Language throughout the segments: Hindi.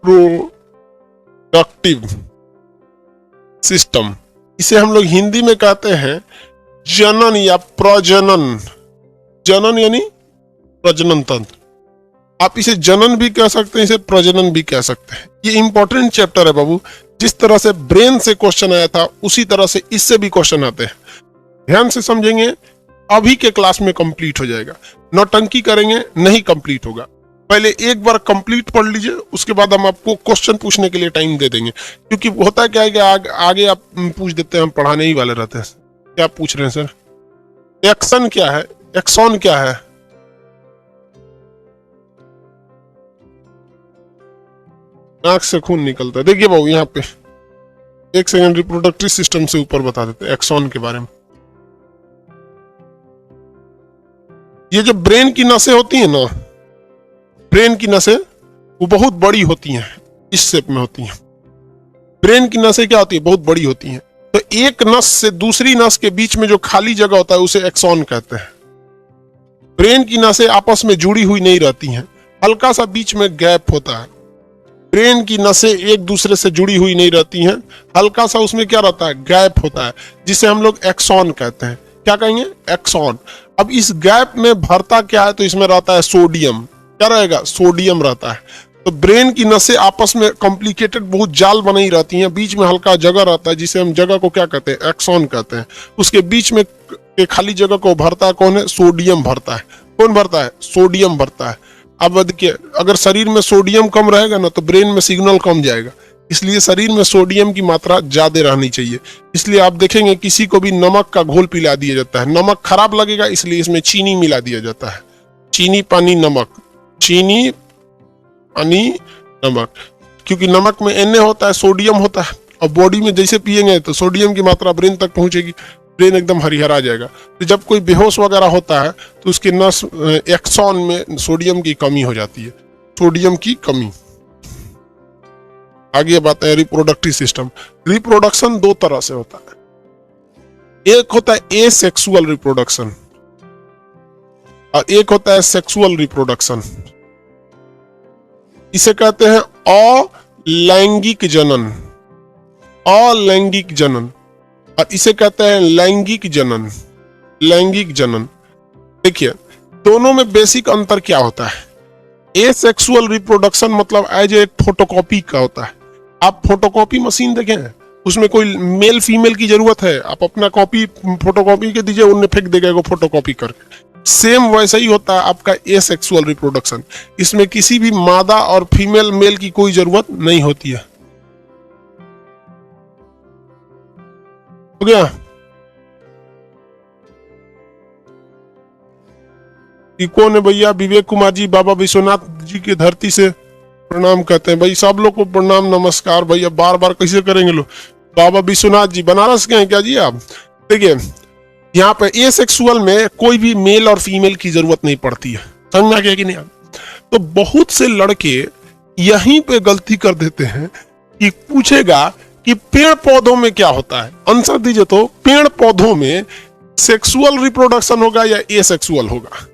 रिप्रोडक्टिव सिस्टम, इसे हम लोग हिंदी में कहते हैं जनन या प्रजनन। जनन यानी प्रजनन तंत्र। आप इसे जनन भी कह सकते हैं, इसे प्रजनन भी कह सकते हैं। ये इंपॉर्टेंट चैप्टर है बाबू। जिस तरह से ब्रेन से क्वेश्चन आया था उसी तरह से इससे भी क्वेश्चन आते हैं। ध्यान से समझेंगे, अभी के क्लास में कंप्लीट हो जाएगा। नौटंकी करेंगे नहीं कंप्लीट होगा। पहले एक बार कंप्लीट पढ़ लीजिए, उसके बाद हम आपको क्वेश्चन पूछने के लिए टाइम दे देंगे। क्योंकि होता क्या है कि आगे आप पूछ देते हैं, हम पढ़ाने ही वाले रहते हैं। क्या पूछ रहे हैं सर? एक्शन क्या है, एक्सॉन क्या है? आंख से खून निकलता है। देखिए बाबू यहाँ पे एक सेकंड, रिप्रोडक्टिव सिस्टम से ऊपर बता देते हैं एक्सॉन के बारे में। ये जो ब्रेन की नसें होती है ना, ब्रेन की नसें वो बहुत बड़ी होती हैं, इस शेप में होती हैं। ब्रेन की नसें क्या होती है? बहुत बड़ी होती हैं। तो एक नस से दूसरी नस के बीच में जो खाली जगह होता है उसे एक्सॉन कहते हैं। ब्रेन की नसें आपस में जुड़ी हुई नहीं रहती हैं, हल्का सा बीच में गैप होता है। ब्रेन की नसें एक दूसरे से जुड़ी हुई नहीं रहती हैं, हल्का सा उसमें क्या रहता है? गैप होता है, जिसे हम लोग एक्सॉन कहते हैं। क्या कहेंगे? एक्सॉन। अब इस गैप में भरता क्या है? तो इसमें रहता है सोडियम। क्या रहेगा? सोडियम रहता है। तो ब्रेन की नसें आपस में कॉम्प्लिकेटेड बहुत जाल बनाई रहती हैं, बीच में हल्का जगह रहता है, जिसे हम जगह को क्या कहते हैं? एक्सॉन कहते हैं। उसके बीच में के खाली जगह को भरता है कौन है? सोडियम भरता है। कौन भरता है? सोडियम भरता है। अब देखिए, अगर शरीर में सोडियम कम रहेगा ना तो ब्रेन में सिग्नल कम जाएगा, इसलिए शरीर में सोडियम की मात्रा ज्यादा रहनी चाहिए। इसलिए आप देखेंगे किसी को भी नमक का घोल पिला दिया जाता है। नमक खराब लगेगा इसलिए इसमें चीनी मिला दिया जाता है। चीनी पानी नमक, चीनी पानी नमक, क्योंकि नमक में Na होता है, सोडियम होता है, और बॉडी में जैसे पिएंगे तो सोडियम की मात्रा ब्रेन तक पहुंचेगी, ब्रेन एकदम हरिहरा जाएगा। तो जब कोई बेहोश वगैरह होता है तो उसके नस एक्सॉन में सोडियम की कमी हो जाती है, सोडियम की कमी। आगे बात है रिप्रोडक्टिव सिस्टम। रिप्रोडक्शन दो तरह से होता है, एक होता है एसेक्सुअल रिप्रोडक्शन और एक होता है सेक्सुअल रिप्रोडक्शन। इसे कहते हैं अलैंगिक जनन, अलैंगिक जनन, और इसे कहते हैं लैंगिक जनन, लैंगिक जनन। देखिए दोनों में बेसिक अंतर क्या होता है? एसेक्सुअल रिप्रोडक्शन मतलब एज ए फोटोकॉपी का होता है। आप फोटोकॉपी मशीन देखें, उसमें कोई मेल फीमेल की जरूरत है? आप अपना कॉपी फोटोकॉपी के दीजिए, उन्हें फेंक देगा वो फोटोकॉपी करके। सेम वैसा ही होता है आपका एसेक्सुअल रिप्रोडक्शन। इसमें किसी भी मादा और फीमेल मेल की कोई जरूरत नहीं होती है। हो गया? ये कौन है भैया? विवेक कुमार जी, बाबा विश्वनाथ जी के धरती से प्रणाम कहते हैं। भाई सब लोग को प्रणाम नमस्कार भैया, बार बार कैसे करेंगे लोग? बाबा विश्वनाथ जी बनारस के हैं क्या जी आप? देखिए यहाँ पे एसेक्सुअल में कोई भी मेल और फीमेल की जरूरत नहीं पड़ती है। समझ में आ गया कि नहीं? तो बहुत से लड़के यहीं पे गलती कर देते हैं कि पूछेगा कि पेड़ पौधों में क्या होता है, आंसर दीजिए। तो पेड़ पौधों में सेक्सुअल रिप्रोडक्शन होगा या एसेक्सुअल होगा?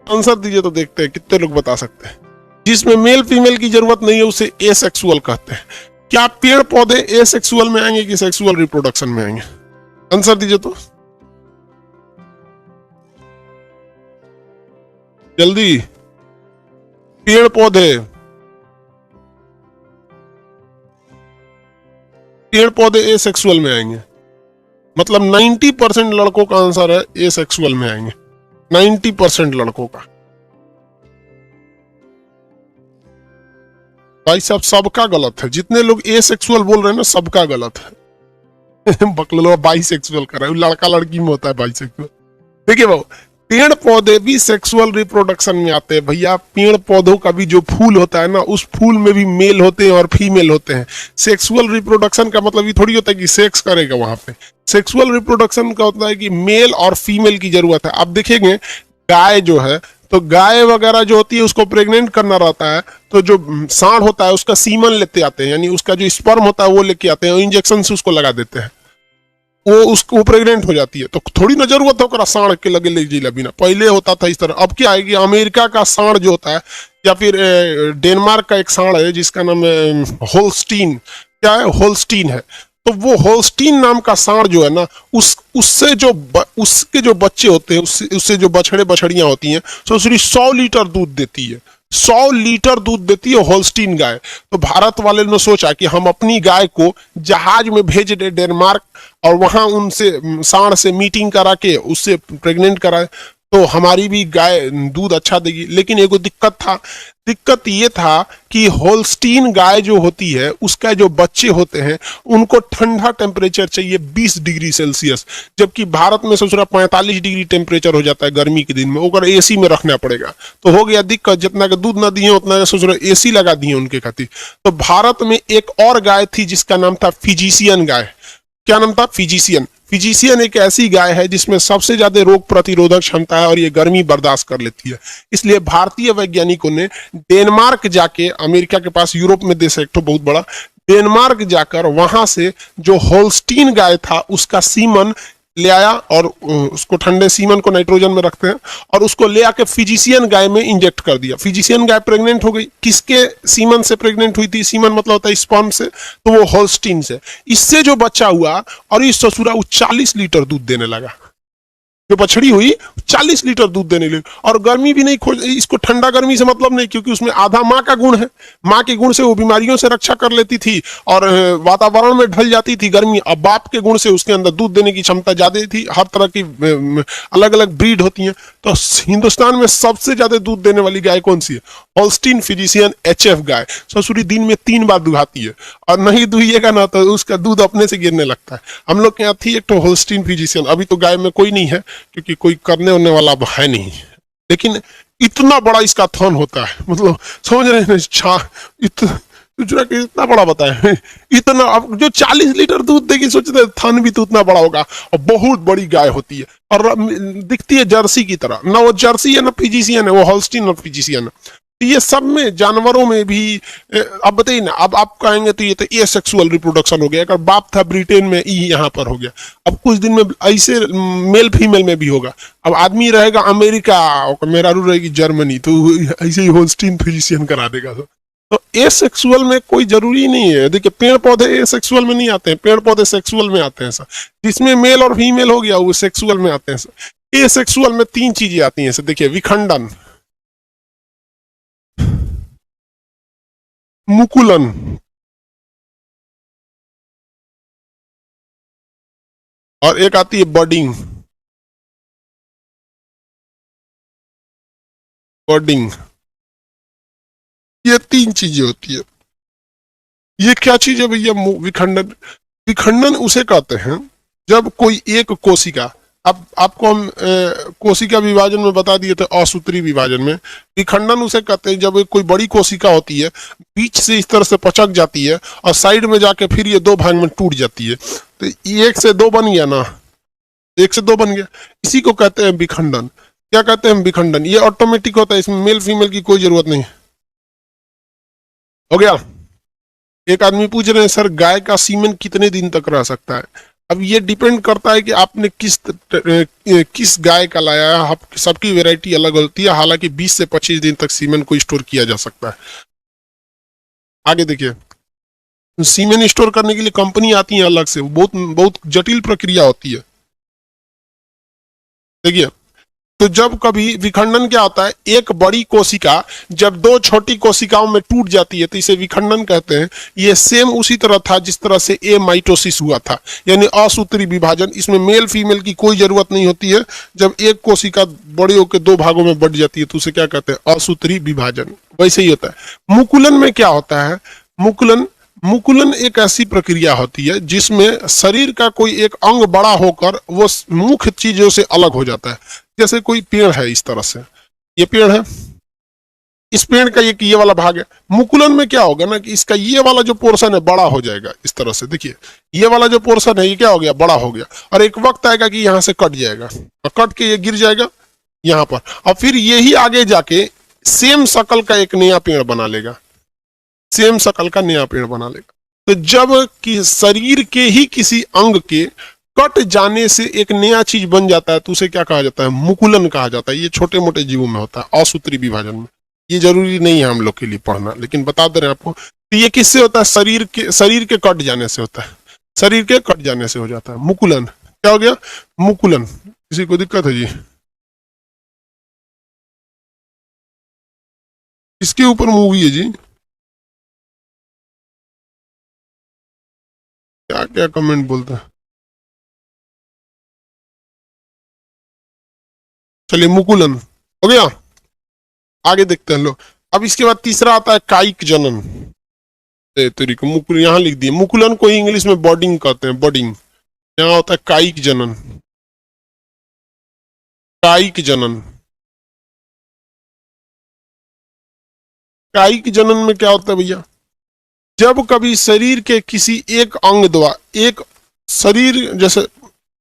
आंसर दीजिए तो देखते हैं कितने लोग बता सकते हैं। जिसमें मेल फीमेल की जरूरत नहीं है उसे एसेक्सुअल कहते हैं। क्या पेड़ पौधे एसेक्सुअल में आएंगे कि सेक्सुअल रिप्रोडक्शन में आएंगे? आंसर दीजिए तो जल्दी। पेड़ पौधे, पेड़ पौधे एसेक्सुअल में आएंगे, मतलब 90% लड़कों का आंसर है एसेक्सुअल में आएंगे। 90% लड़कों का। भाई साहब सबका गलत है, जितने लोग एसेक्सुअल बोल रहे हैं ना सबका गलत है। बकलो बाइसेक्सुअल कर रहा है, लड़का लड़की में होता है बाइसेक्सुअल। देखिए बाबू, पेड़ पौधे भी सेक्सुअल रिप्रोडक्शन में आते हैं भैया। पेड़ पौधों का भी जो फूल होता है ना, उस फूल में भी मेल होते हैं और फीमेल होते हैं। सेक्सुअल रिप्रोडक्शन का मतलब ये थोड़ी होता है कि सेक्स करेगा वहां पे। सेक्सुअल रिप्रोडक्शन का होता है कि मेल और फीमेल की जरूरत है। आप देखेंगे गाय जो है, तो गाय वगैरह जो होती है उसको प्रेग्नेंट करना रहता है, तो जो सांड होता है उसका सीमन लेते आते हैं, यानी उसका जो स्पर्म होता है वो लेके आते हैं और इंजेक्शन से उसको लगा देते हैं। वो प्रेग्नेंट हो जाती है तो थोड़ी ना जरूरत है ओकरा साढ़ के लगे ले जिला बिना। पहले होता था इस तरह। अब क्या है कि अमेरिका का साढ़ जो होता है या फिर डेनमार्क का एक साढ़ है जिसका नाम है होल्स्टीन, क्या है, होल्स्टीन है। तो वो होल्स्टीन नाम का साढ़ जो है ना, उसके जो बच्चे होते हैं, उससे जो बछड़े बछड़ियां होती हैं, तो सिर्फ 100 लीटर दूध देती है। 100 लीटर दूध देती है होल्स्टीन गाय। तो भारत वाले ने सोचा कि हम अपनी गाय को जहाज में भेज दे डेनमार्क और वहां उनसे सांड से मीटिंग करा के उससे प्रेग्नेंट कराए तो हमारी भी गाय दूध अच्छा देगी। लेकिन एगो दिक्कत ये था कि होल्स्टीन गाय जो होती है उसका जो बच्चे होते हैं उनको ठंडा टेम्परेचर चाहिए 20 डिग्री सेल्सियस, जबकि भारत में सोच रहा 45 डिग्री टेम्परेचर हो जाता है गर्मी के दिन में। ओकर एसी में रखना पड़ेगा। तो हो गया दिक्कत, जितना के दूध ना दिए उतना के सोच रहे एसी लगा दिए उनके खातिर। तो भारत में एक और गाय थी जिसका नाम था फिजिशियन गाय। क्या नाम था? फिजिशियन। फिजिशियन एक ऐसी गाय है जिसमें सबसे ज्यादा रोग प्रतिरोधक क्षमता है और ये गर्मी बर्दाश्त कर लेती है। इसलिए भारतीय वैज्ञानिकों ने डेनमार्क जाके, अमेरिका के पास यूरोप में देश है एक तो बहुत बड़ा, डेनमार्क जाकर वहां से जो होल्स्टीन गाय था उसका सीमन ले आया और उसको ठंडे सीमन को नाइट्रोजन में रखते हैं और उसको ले आके फिजिशियन गाय में इंजेक्ट कर दिया। फिजिशियन गाय प्रेग्नेंट हो गई। किसके सीमन से प्रेग्नेंट हुई थी? सीमन मतलब होता है स्पर्म से, तो वो होल्स्टीन से। इससे जो बच्चा हुआ और इस ससुरा वो 40 लीटर दूध देने लगा। जो बछड़ी हुई 40 लीटर दूध देने लगी और गर्मी भी नहीं खोज, इसको ठंडा गर्मी से मतलब नहीं, क्योंकि उसमें आधा माँ का गुण है। माँ के गुण से वो बीमारियों से रक्षा कर लेती थी और वातावरण में ढल जाती थी गर्मी। अब बाप के गुण से उसके अंदर दूध देने की क्षमता ज्यादा थी। हर तरह की अलग अलग ब्रीड होती हैं। तो हिंदुस्तान में सबसे ज्यादा दूध देने वाली गाय कौन सी है? होल्स्टीन फिजिशियन HF गाय। ससुरी दिन में 3 बार दुहाती है और नहीं दुहिएगा ना तो उसका दूध अपने से गिरने लगता है। हम लोग के यहाँ थी एक तो होल्स्टीन फिजिशियन, अभी तो गाय में कोई नहीं है क्योंकि कोई करने होने वाला है नहीं। लेकिन इतना बड़ा इसका थन होता है, मतलब समझ रहे हैं? इतना बड़ा बताए, इतना। अब जो 40 लीटर दूध देगी सोचते थन भी तो उतना बड़ा होगा। और बहुत बड़ी गाय होती है और दिखती है जर्सी की तरह। ना वो जर्सी है ना फिजिशियन है, वो होल्स्टीन और फिजिशियन है। ये सब में, जानवरों में भी। अब बताइए ना, अब आप कहेंगे तो ये तो एसेक्सुअल रिप्रोडक्शन हो गया। अगर बाप था ब्रिटेन में, ई यहाँ पर हो गया। अब कुछ दिन में ऐसे मेल फीमेल में भी होगा। अब आदमी रहेगा अमेरिका और मेहरारू रहेगी जर्मनी, तो ऐसे ही होल्स्टीन फिजिशियन करा देगा। तो एसेक्सुअल में कोई जरूरी नहीं है। देखिए पेड़ पौधे एसेक्सुअल में नहीं आते हैं, पेड़ पौधे सेक्सुअल में आते हैं सर। जिसमें मेल और फीमेल हो गया वो सेक्सुअल में आते हैं सर। एसेक्सुअल में 3 चीजें आती हैं सर। देखिए, विखंडन, मुकुलन और एक आती है बर्डिंग। बर्डिंग, ये 3 चीजें होती है। ये क्या चीज है भैया? विखंडन। विखंडन उसे कहते हैं जब कोई एक कोशिका, अब आपको हम कोशिका विभाजन में बता दिए थे, असूत्री विभाजन में। विखंडन उसे कहते हैं जब कोई बड़ी कोशिका होती है, बीच से इस तरह से पचक जाती है और साइड में जाके फिर ये 2 भाग में टूट जाती है। तो 1 से 2 बन गया ना, 1 से 2 बन गया। इसी को कहते हैं विखंडन। क्या कहते हैं? विखंडन। ये ऑटोमेटिक होता है, इसमें मेल फीमेल की कोई जरूरत नहीं। हो गया। एक आदमी पूछ रहे हैं सर गाय का सीमेन कितने दिन तक रह सकता है? अब ये डिपेंड करता है कि आपने किस गाय का लाया है। सबकी वैरायटी अलग होती है। हालांकि 20 से 25 दिन तक सीमेन को स्टोर किया जा सकता है। आगे देखिए, सीमेन स्टोर करने के लिए कंपनी आती है अलग से, बहुत बहुत जटिल प्रक्रिया होती है। देखिए, तो जब कभी विखंडन क्या होता है, एक बड़ी कोशिका जब 2 छोटी कोशिकाओं में टूट जाती है तो इसे विखंडन कहते हैं। ये सेम उसी तरह था जिस तरह से माइटोसिस हुआ था, यानी असूत्री विभाजन। इसमें मेल फीमेल की कोई जरूरत नहीं होती है। जब एक कोशिका बड़ी होकर 2 भागों में बढ़ जाती है तो उसे क्या कहते हैं? असूत्री विभाजन। वैसे ही होता है। मुकुलन में क्या होता है? मुकुलन एक ऐसी प्रक्रिया होती है जिसमें शरीर का कोई एक अंग बड़ा होकर वो मुख्य चीजों से अलग हो जाता है। जैसे कोई पेड़ है, इस तरह से ये पेड़ है, इस पेड़ का ये वाला भाग है। मुकुलन में क्या होगा ना कि इसका ये वाला जो पोर्शन है बड़ा हो जाएगा इस तरह से। देखिए, ये वाला जो पोर्शन है ये क्या हो गया? बड़ा हो गया। और एक वक्त आएगा कि यहाँ से कट जाएगा और कट के ये गिर जाएगा यहाँ पर, और फिर यही आगे जाके सेम शकल का एक नया पेड़ बना लेगा। सेम शकल का नया पेड़ बना लेगा। तो जब कि शरीर के ही किसी अंग के कट जाने से एक नया चीज बन जाता है तो उसे क्या कहा जाता है, मुकुलन कहा जाता है। ये छोटे मोटे जीवों में होता है, असूत्री विभाजन में। ये जरूरी नहीं है हम लोग के लिए पढ़ना, लेकिन बता दे रहे हैं आपको। तो ये किससे होता है, शरीर के कट जाने से होता है, शरीर के कट जाने से हो जाता है मुकुलन। क्या हो गया, मुकुलन। किसी को दिक्कत है जी? इसके ऊपर मूवी है जी, क्या क्या कमेंट बोलता है। चलिए मुकुलन हो गया, आगे देखते हैं लोग। अब इसके बाद तीसरा आता है कायिक जनन। तेरी को मुकुल यहाँ लिख दिए, मुकुलन को इंग्लिश में बॉडिंग कहते हैं, बॉडिंग। यहाँ होता है कायिक जनन, कायिक जनन। कायिक जनन में क्या होता है भैया, जब कभी शरीर के किसी एक अंग द्वारा, एक शरीर जैसे,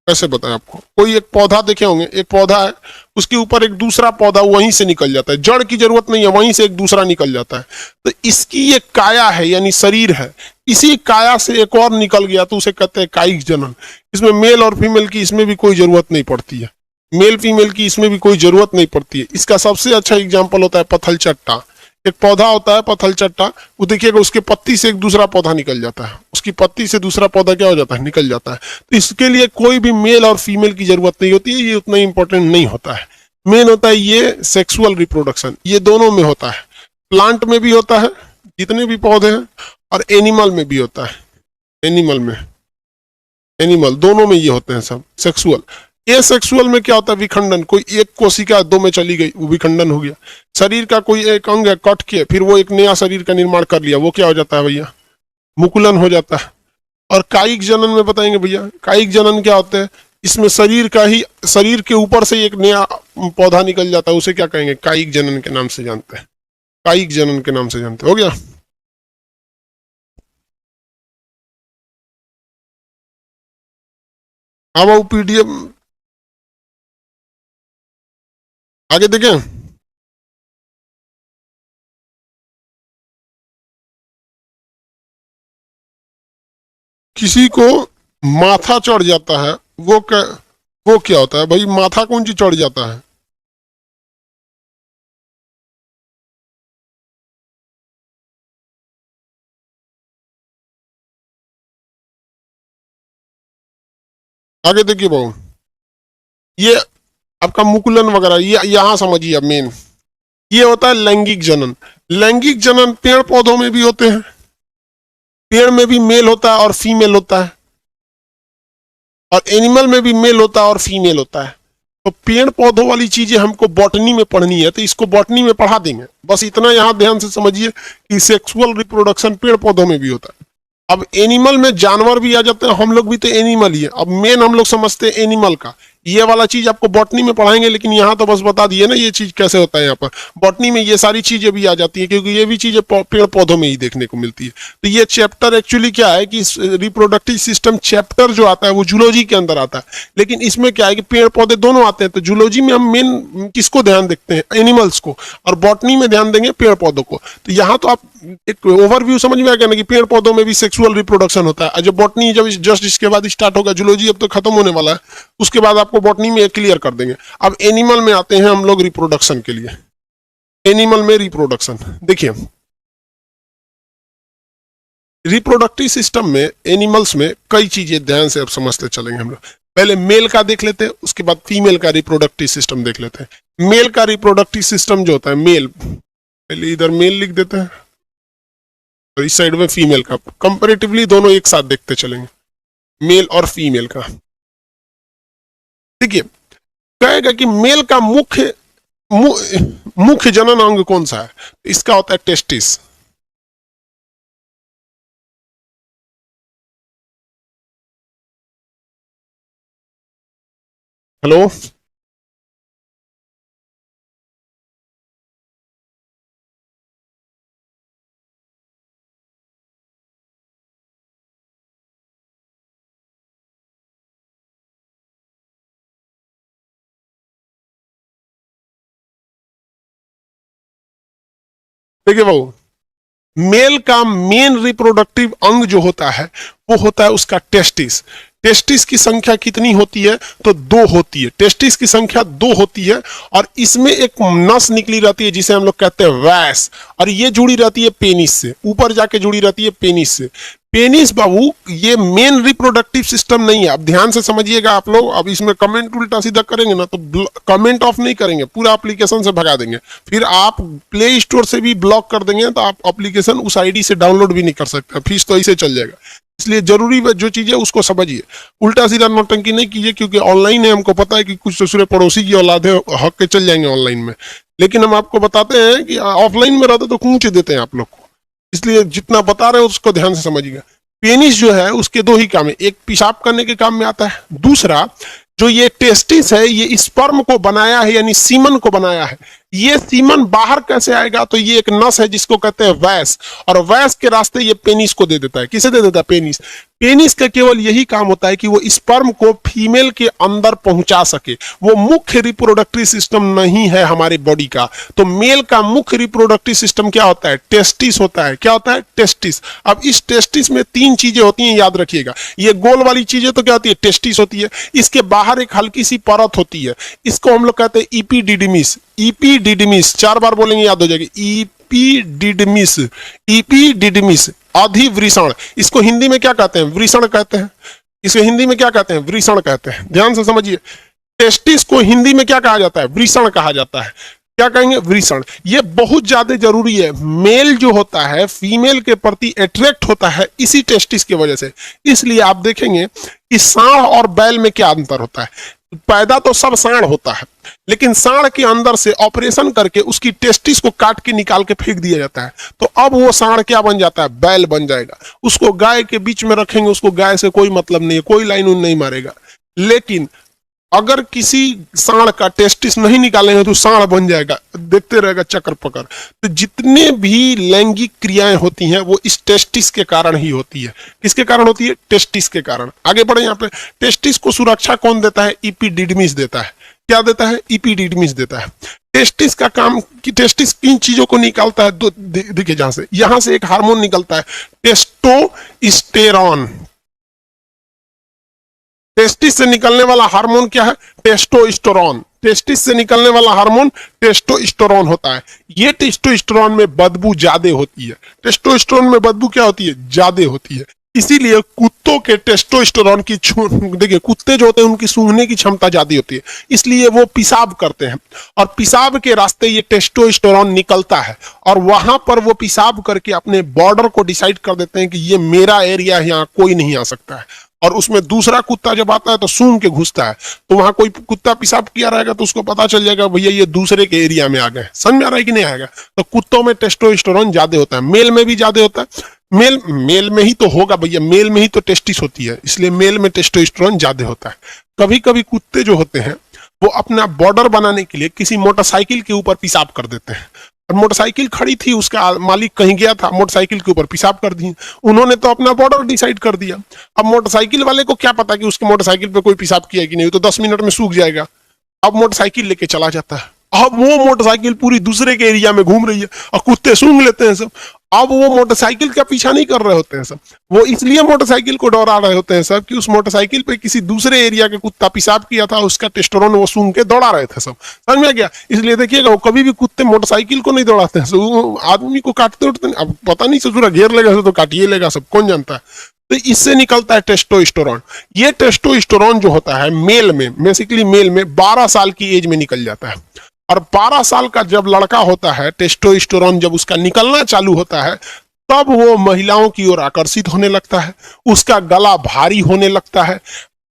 कैसे बताएं आपको, कोई एक पौधा देखे होंगे, एक पौधा है, उसके ऊपर एक दूसरा पौधा वहीं से निकल जाता है, जड़ की जरूरत नहीं है, वहीं से एक दूसरा निकल जाता है। तो इसकी एक काया है, यानी शरीर है, इसी काया से एक और निकल गया तो उसे कहते हैं कायिक जनन। इसमें मेल और फीमेल की इसमें भी कोई जरूरत नहीं पड़ती है, मेल फीमेल की इसमें भी कोई जरूरत नहीं पड़ती है। इसका सबसे अच्छा एग्जाम्पल होता है पथल चट्टा। एक पौधा होता है पथल चट्टा, वो देखिएगा उसके पत्ती से एक दूसरा पौधा निकल जाता है, उसकी पत्ती से दूसरा पौधा क्या हो जाता है, निकल जाता है। तो इसके लिए कोई भी मेल और फीमेल की जरूरत नहीं होती है, ये उतना इंपॉर्टेंट नहीं होता है। मेन होता है ये सेक्सुअल रिप्रोडक्शन, ये दोनों में होता है, प्लांट में भी होता है जितने भी पौधे हैं, और एनिमल में भी होता है, एनिमल में, एनिमल दोनों में ये होते हैं सब सेक्सुअल। ए सेक्सुअल में क्या होता है, विखंडन। कोई एक कोशिका दो में चली गई, वो विखंडन हो गया। शरीर का कोई एक अंग है, कट के फिर वो एक नया शरीर का निर्माण कर लिया, वो क्या हो जाता है भैया, मुकुलन हो जाता है। और कायिक जनन में बताएंगे भैया, कायिक जनन क्या होता है, इसमें शरीर का ही, शरीर के ऊपर से एक नया पौधा निकल जाता है, उसे क्या कहेंगे, कायिक जनन के नाम से जानते हैं, कायिक जनन के नाम से जानते हैं। हो गया। अब वो पीडीएफ आगे देखें। किसी को माथा चढ़ जाता है, वो क्या होता है भाई, माथा कौन सी चढ़ जाता है? आगे देखिए बाबू, ये आपका मुकुलन वगैरह, ये यहां समझिए। अब मेन ये होता है लैंगिक जनन। लैंगिक जनन पेड़ पौधों में भी होते हैं, पेड़ में भी मेल होता है और फीमेल होता है, और एनिमल में भी मेल होता है और फीमेल होता है। तो पेड़ पौधों वाली चीजें हमको बॉटनी में पढ़नी है, तो इसको बॉटनी में पढ़ा देंगे। बस इतना यहां ध्यान से समझिए कि सेक्सुअल रिप्रोडक्शन पेड़ पौधों में भी होता है। अब एनिमल में जानवर भी आ जाते हैं, हम लोग भी तो एनिमल ही है। अब मेन हम लोग समझते हैं एनिमल का, ये वाला चीज आपको बॉटनी में पढ़ाएंगे, लेकिन यहाँ तो बस बता दिए ना ये चीज कैसे होता है। यहाँ पर बॉटनी में ये सारी चीजें भी आ जाती हैं, क्योंकि ये भी चीजें पेड़ पौधों में ही देखने को मिलती है। तो ये चैप्टर एक्चुअली क्या है कि रिप्रोडक्टिव सिस्टम चैप्टर जो आता है वो जूलॉजी के अंदर आता है, लेकिन इसमें क्या है कि पेड़ पौधे दोनों आते हैं। तो जूलॉजी में हम मेन किसको ध्यान देखते हैं, एनिमल्स को, और बॉटनी में ध्यान देंगे पेड़ पौधों को। तो यहाँ तो आप एक ओवरव्यू समझ में आ गया ना कि पेड़ पौधों में भी सेक्सुअल रिप्रोडक्शन होता है। जब बॉटनी जब जस्ट इसके बाद स्टार्ट होगा, जूलॉजी अब तो खत्म होने वाला है, उसके बाद आपको बॉटनी में क्लियर कर देंगे। अब एनिमल में आते हैं हम लोग रिप्रोडक्शन के लिए। एनिमल में रिप्रोडक्शन देखिए, रिप्रोडक्टिव सिस्टम में एनिमल्स में कई चीजें ध्यान से अब समझते चलेंगे हम लोग। पहले मेल का देख लेते हैं, उसके बाद फीमेल का रिप्रोडक्टिव सिस्टम देख लेते हैं। मेल का रिप्रोडक्टिव सिस्टम जो होता है, मेल, पहले इधर मेल लिख देते हैं और इस साइड में फीमेल का। कंपैरेटिवली दोनों एक साथ देखते चलेंगे, मेल और फीमेल का। देखिए, कहेगा कि मेल का मुख्य जनन अंग कौन सा है, इसका होता है टेस्टिस। हेलो, देखिए बाबू, मेल का मेन रिप्रोडक्टिव अंग जो होता है वो होता है उसका टेस्टिस। टेस्टिस की संख्या कितनी होती है? तो 2 होती है। टेस्टिस की संख्या 2 होती है और इसमें एक नस निकली रहती है जिसे हम लोग कहते हैं वैस, और ये जुड़ी रहती है पेनिस से, ऊपर जाके जुड़ी रहती है पेनिस से। पेनिस बाबू ये मेन रिप्रोडक्टिव सिस्टम नहीं है। अब ध्यान से समझिएगा आप लोग। अब इसमें कमेंट उल्टा सीधा करेंगे ना तो कमेंट ऑफ नहीं करेंगे, पूरा एप्लीकेशन से भगा देंगे, फिर आप प्ले स्टोर से भी ब्लॉक कर देंगे तो आप एप्लीकेशन उस आईडी से डाउनलोड भी नहीं कर सकते, फीस तो ऐसे चल जाएगा। इसलिए जरूरी जो चीज है उसको समझिए, उल्टा सीधा नौटंकी नहीं कीजिए, क्योंकि ऑनलाइन है, हमको पता है कि कुछ दूसरे पड़ोसी की औलाद है, हक के चल जाएंगे ऑनलाइन में, लेकिन हम आपको बताते हैं कि ऑफलाइन में रहते तो कूच देते हैं आप लोग को। इसलिए जितना बता रहे हो उसको ध्यान से समझिएगा। पेनिस जो है उसके 2 ही काम है, एक पेशाब करने के काम में आता है, दूसरा जो ये टेस्टिस है ये स्पर्म को बनाया है, यानी सीमन को बनाया है। ये सीमन बाहर कैसे आएगा? तो ये एक नस है जिसको कहते हैं वैस, और वैस के रास्ते ये पेनिस को दे देता है। किसे दे देता है? पेनिस। पेनिस का केवल यही काम होता है कि वो स्पर्म को फीमेल के अंदर पहुंचा सके। वो मुख्य रिप्रोडक्टिव सिस्टम नहीं है हमारे बॉडी का। तो मेल का मुख्य रिप्रोडक्टिव सिस्टम क्या होता है? टेस्टिस होता है। क्या होता है? टेस्टिस। अब इस टेस्टिस में 3 चीजें होती हैं, याद रखिएगा। ये गोल वाली चीजें तो क्या होती है? टेस्टिस होती है। इसके बाहर एक हल्की सी परत होती है, इसको हम लोग कहते हैं इपीडिडमिस। इपीडिडमिस 4 बार बोलेंगे याद हो जाएगी। इपीडिडमिस, इपीडिडमिस, अधिवृषण। इसको हिंदी में क्या कहते हैं? वृषण कहते हैं। इसको हिंदी में क्या कहते हैं? वृषण कहते हैं। ध्यान से समझिए, टेस्टिस को हिंदी में क्या कहा जाता है? वृषण कहा जाता है। क्या कहेंगे? वृषण। ये बहुत ज्यादा जरूरी है। मेल जो होता है फीमेल के प्रति अट्रैक्ट होता है इसी टेस्टिस की वजह से। इसलिए आप देखेंगे कि सांड और बैल में क्या अंतर होता है। पैदा तो सब सांड होता है, लेकिन सांड के अंदर से ऑपरेशन करके उसकी टेस्टिस को काट के निकाल के फेंक दिया जाता है। तो अब वो सांड क्या बन जाता है? बैल बन जाएगा। उसको गाय के बीच में रखेंगे, उसको गाय से कोई मतलब नहीं है, कोई लाइन उन नहीं मारेगा। लेकिन अगर किसी सांड का टेस्टिस नहीं निकालेंगे तो सांड बन जाएगा, देखते रहेगा चक्कर पकड़। तो जितने भी लैंगिक क्रियाएं होती हैं वो इस टेस्टिस के कारण ही होती है। किसके कारण होती है? टेस्टिस के कारण। आगे बढ़े यहाँ पे। टेस्टिस को सुरक्षा कौन देता है? इपीडिडमिस देता है। क्या देता है? इपीडिडमिस देता है। टेस्टिस का काम कि टेस्टिस किन चीजों को निकालता है? देखिए, यहां से एक हार्मोन निकलता है, टेस्टोस्टेरॉन। टेस्टिस से निकलने वाला हार्मोन क्या है? टेस्टोस्टेरोन। टेस्टिस से निकलने वाला हार्मोन टेस्टोस्टेरोन होता है। ये टेस्टोस्टेरोन में बदबू ज्यादा होती है। टेस्टोस्टेरोन में बदबू क्या होती है? ज्यादा होती है। इसीलिए कुत्तों के टेस्टोस्टेरोन की देखिए, कुत्ते जो होते हैं उनकी सूंघने की क्षमता ज्यादा होती है, इसलिए वो पेशाब करते हैं और पेशाब के रास्ते ये टेस्टोस्टेरोन निकलता है और वहां पर वो पेशाब करके अपने बॉर्डर को डिसाइड कर देते हैं कि ये मेरा एरिया है, यहाँ कोई नहीं आ सकता है। और उसमें दूसरा कुत्ता जब आता है तो सूंघ के घुसता है, तो वहां कोई कुत्ता पेशाब किया रहेगा तो उसको पता चल जाएगा भैया ये दूसरे के एरिया में आ गए। समझ में आ रहा है कि नहीं आएगा? तो कुत्तों में टेस्टोस्टेरोन ज्यादा होता है, मेल में भी ज्यादा होता है। मेल में ही तो होगा भैया, मेल में ही तो टेस्टिस होती है, इसलिए मेल में टेस्टोस्टेरोन ज्यादा होता है। कभी कभी कुत्ते जो होते हैं वो अपना बॉर्डर बनाने के लिए किसी मोटरसाइकिल के ऊपर पेशाब कर देते हैं। और मोटरसाइकिल खड़ी थी, उसका मालिक कहीं गया था, मोटरसाइकिल के ऊपर पेशाब कर दी। उन्होंने तो अपना बॉर्डर डिसाइड कर दिया। अब मोटरसाइकिल वाले को क्या पता कि उसके मोटरसाइकिल पे कोई पेशाब किया कि नहीं, तो 10 मिनट में सूख जाएगा। अब मोटरसाइकिल लेके चला जाता है। अब वो मोटरसाइकिल पूरी दूसरे के एरिया में घूम रही है और कुत्ते सूंघ लेते हैं सब। अब वो मोटरसाइकिल का पीछा नहीं कर रहे होते हैं सब, वो इसलिए मोटरसाइकिल को दौड़ा रहे होते हैं सब कि उस मोटरसाइकिल पे किसी दूसरे एरिया के कुत्ता पेशाब किया था, उसका टेस्टोस्टेरोन वो सूंघ के दौड़ा रहे थे सब। समझ में आ गया? इसलिए देखिएगा वो कभी भी कुत्ते मोटरसाइकिल को नहीं दौड़ाते हैं, वो आदमी को काटते उठते नहीं। अब पता नहीं ससुरा घेर लेगा तो काटिए लेगा सब, कौन जानता है। तो इससे निकलता है टेस्टोस्टेरोन। ये टेस्टोस्टेरोन जो होता है मेल में, बेसिकली मेल में 12 साल की एज में निकल जाता है। और 12 साल का जब लड़का होता है, टेस्टोस्टेरोन जब उसका निकलना चालू होता है तब वो महिलाओं की ओर आकर्षित होने लगता है, उसका गला भारी होने लगता है,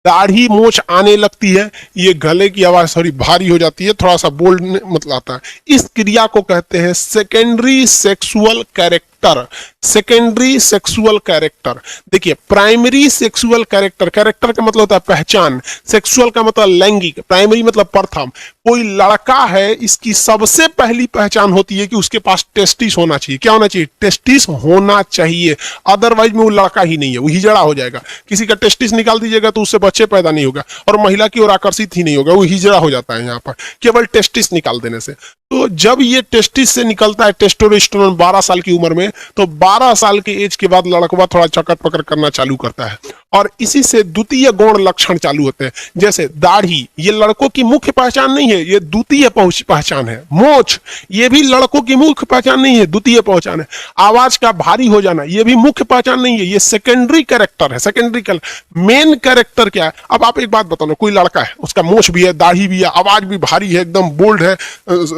दाढ़ी मूछ आने लगती है, ये गले की आवाज थोड़ी भारी हो जाती है, थोड़ा सा बोल्ड मतलब आता है। इस क्रिया को कहते हैं secondary sexual character. Secondary sexual character. देखिए, प्राइमरी सेक्सुअल कैरेक्टर, कैरेक्टर का मतलब होता है पहचान, सेक्सुअल का मतलब लैंगिक, प्राइमरी मतलब प्रथम। कोई लड़का है, इसकी सबसे पहली पहचान होती है कि उसके पास टेस्टिस होना चाहिए। क्या होना चाहिए? टेस्टिस होना चाहिए, अदरवाइज में वो लड़का ही नहीं है, वो हिजड़ा हो जाएगा। किसी का टेस्टिस निकाल दीजिएगा तो उससे बच्चे पैदा नहीं होगा और महिला की ओर आकर्षित ही नहीं होगा, वो हिजड़ा हो जाता है यहाँ पर केवल टेस्टिस निकाल देने से। तो जब ये टेस्टिस से निकलता है टेस्टोस्टेरोन 12 साल की उम्र में, तो 12 साल के एज के बाद लड़कवा थोड़ा चक्कर पकड़ करना चालू करता है और इसी से द्वितीय गौण लक्षण चालू होते हैं। जैसे दाढ़ी, ये लड़कों की मुख्य पहचान नहीं है, ये द्वितीय पहचान है। मोछ, ये भी लड़कों की मुख्य पहचान नहीं है, द्वितीय पहचान है। आवाज का भारी हो जाना, ये भी मुख्य पहचान नहीं है, ये सेकेंडरी कैरेक्टर है। सेकेंडरी मेन कैरेक्टर क्या है? अब आप एक बात बताओ, कोई लड़का है, उसका मोछ भी है, दाढ़ी भी है, आवाज भी भारी है, एकदम बोल्ड है,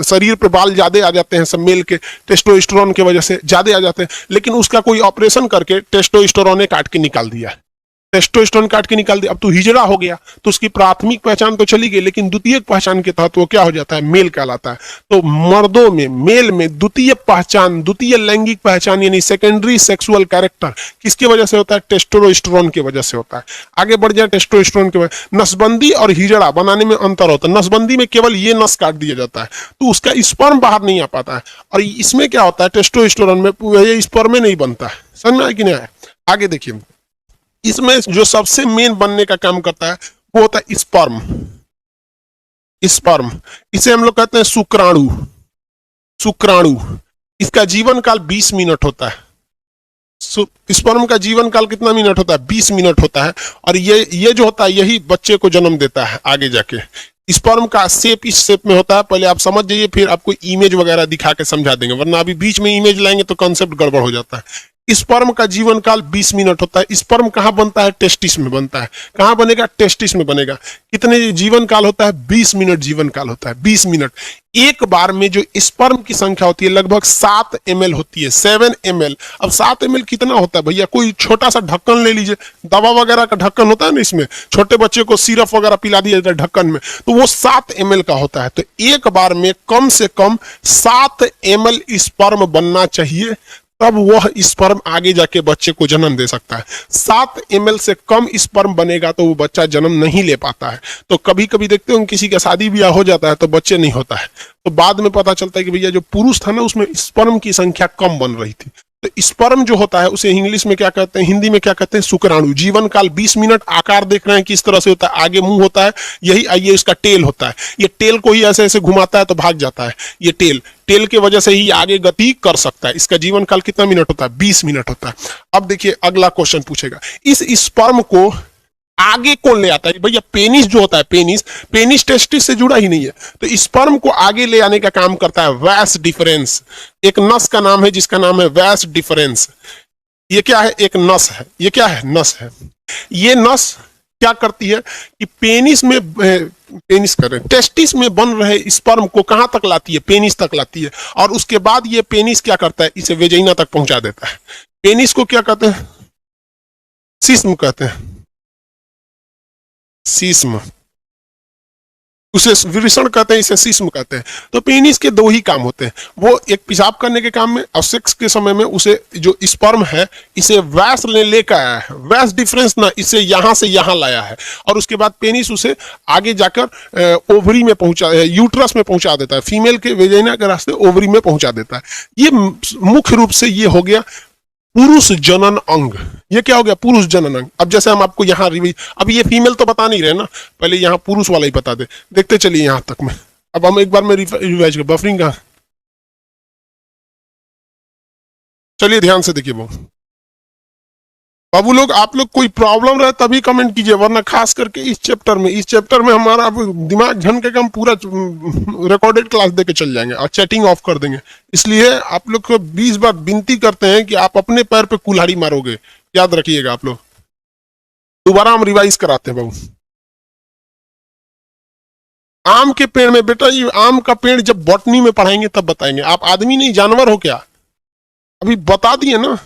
शरीर पे बाल ज्यादा आ जाते हैं, सब मेल के टेस्टोस्टेरोन की वजह से ज्यादा आ जाते हैं, लेकिन उसका कोई ऑपरेशन करके टेस्टोस्टेरोन ने काट के निकाल दिया, टेस्टोस्टेरोन काट के निकाल दिया, अब तो हिजड़ा हो गया, तो उसकी प्राथमिक पहचान तो चली गई, लेकिन द्वितीय पहचान के तहत वो क्या हो जाता है? मेल कहलाता है। तो मर्दों में, मेल में द्वितीय पहचान, द्वितीय लैंगिक पहचान यानी सेकेंडरी सेक्सुअल कैरेक्टर किसकी वजह से होता है? टेस्टोस्टेरोन की वजह से होता है। आगे बढ़ जाए, टेस्टोस्टेरोन की वजह, नसबंदी और हिजड़ा बनाने में अंतर होता है। नसबंदी में केवल ये नस काट दिया जाता है, तो उसका स्पर्म बाहर नहीं आ पाता है, और इसमें क्या होता है? टेस्टोस्टेरोन में ये स्पर्म नहीं बनता है। समझ में आया कि नहीं आया? आगे देखिए, इसमें जो सबसे मेन बनने का काम करता है वो होता है स्पर्म। स्पर्म, इसे हम लोग कहते हैं शुक्राणु। शुक्राणु, इसका जीवन काल 20 मिनट होता है। स्पर्म का जीवन काल कितना मिनट होता है? 20 मिनट होता है। और ये जो होता है, यही बच्चे को जन्म देता है आगे जाके। स्पर्म का शेप इस शेप में होता है, पहले आप समझ जाइए, फिर आपको इमेज वगैरह दिखा के समझा देंगे, वरना अभी बीच में इमेज लाएंगे तो कॉन्सेप्ट गड़बड़ हो जाता है। स्पर्म का जीवन काल 20 मिनट होता है। स्पर्म कहां बनता है? टेस्टिस में बनता है। कहां बनेगा? टेस्टिस में बनेगा। कितने जीवन काल होता है? 20 मिनट जीवन काल होता है। 20 मिनट। एक बार में जो स्पर्म की संख्या होती है लगभग 7 ml होती है, 7 ml। अब 7 ml कितना होता है भैया? कोई छोटा सा ढक्कन ले लीजिए, दवा वगैरह का ढक्कन होता है ना, इसमें छोटे बच्चे को सिरप वगैरह पिला दिया जाता है ढक्कन में, तो वो 7 ml का होता है। तो एक बार में कम से कम 7 ml स्पर्म बनना चाहिए, तब वह स्पर्म आगे जाके बच्चे को जन्म दे सकता है। 7 ml से कम स्पर्म बनेगा तो वो बच्चा जन्म नहीं ले पाता है। तो कभी कभी देखते हो किसी का शादी ब्याह हो जाता है तो बच्चे नहीं होता है, तो बाद में पता चलता है कि भैया जो पुरुष था ना, उसमें स्पर्म की संख्या कम बन रही थी। तो स्पर्म जो होता है उसे इंग्लिश में क्या कहते हैं, हिंदी में क्या कहते हैं? शुक्राणु। जीवन काल 20 मिनट। आकार देख रहे हैं किस तरह से होता है, आगे मुंह होता है, यही आइए इसका टेल होता है, ये टेल को ही ऐसे ऐसे घुमाता है तो भाग जाता है। ये टेल के वजह से ही आगे गति कर सकता है। इसका जीवन काल कितना मिनट होता है? 20 मिनट होता है। अब देखिए अगला क्वेश्चन पूछेगा, इस स्पर्म को आगे कौन ले आता है? भैया पेनिस जो होता है, पेनिस टेस्टिस से जुड़ा ही नहीं है, तो स्पर्म को आगे ले आने का काम करता है वैस डिफरेंस। एक नस का नाम है जिसका नाम है वैस डिफरेंस। ये क्या है? एक नस है। ये क्या है? नस है। ये नस क्या करती है कि टेस्टिस में बन रहे स्पर्म को कहां तक लाती है? पेनिस तक लाती है, और उसके बाद ये पेनिस क्या करता है? इसे वेजाइना तक पहुंचा देता है। पेनिस को क्या कहते हैं? सिस्म कहते हैं। सिस्म, उसे वृषण कहते हैं, इसे सिस्म कहते हैं। तो पेनिस के दो ही काम होते हैं, वो एक पेशाब करने के काम में, और सेक्स के समय में उसे जो स्पर्म है इसे वैस लेकर आया है, वैस डिफरेंस ना, इसे यहां से यहां लाया है, और उसके बाद पेनिस उसे आगे जाकर ओवरी में पहुंचा, यूट्रस में पहुंचा देता है, फीमेल के वेजाइना के रास्ते ओवरी में पहुंचा देता है। ये मुख्य रूप से ये हो गया पुरुष जनन अंग। ये क्या हो गया? पुरुष जनन अंग। अब जैसे हम आपको यहाँ अब ये फीमेल तो बता नहीं रहे ना, पहले यहाँ पुरुष वाला ही बता दे, देखते चलिए यहाँ तक में। अब हम एक बार में रिवाइज कर, बफरिंग कहाँ, चलिए ध्यान से देखिए बाबू लोग, आप लोग कोई प्रॉब्लम रहे तभी कमेंट कीजिए, वरना खास करके इस चैप्टर में हमारा दिमाग झनके का हम पूरा रिकॉर्डेड क्लास देके चल जाएंगे और चैटिंग ऑफ कर देंगे। इसलिए आप लोग को 20 बार विनती करते हैं कि आप अपने पैर पे कुल्हाड़ी मारोगे, याद रखिएगा आप लोग। दोबारा हम रिवाइज कराते हैं बाबू। आम के पेड़ में बेटा, ये आम का पेड़ जब बॉटनी में पढ़ाएंगे तब बताएंगे। आप आदमी नहीं जानवर हो क्या? अभी बता दिए ना।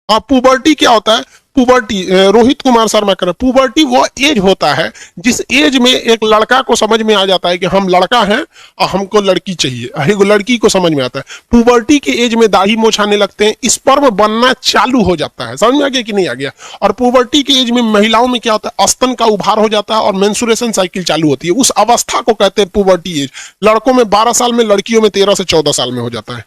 हाँ, पुबर्टी क्या होता है? पुबर्टी, रोहित कुमार शर्मा कर, पुबर्टी वो एज होता है जिस एज में एक लड़का को समझ में आ जाता है कि हम लड़का हैं और हमको लड़की चाहिए, एक लड़की को समझ में आता है। पुबर्टी के एज में दाढ़ी मोछ आने लगते हैं, स्पर्म बनना चालू हो जाता है। समझ में आ गया कि नहीं आ गया? और पुबर्टी के एज में महिलाओं में क्या होता है? स्तन का उभार हो जाता है और मेंसुरेशन साइकिल चालू होती है। उस अवस्था को कहते हैं पुबर्टी एज। लड़कों में 12 साल में, लड़कियों में 13 से 14 साल में हो जाता है।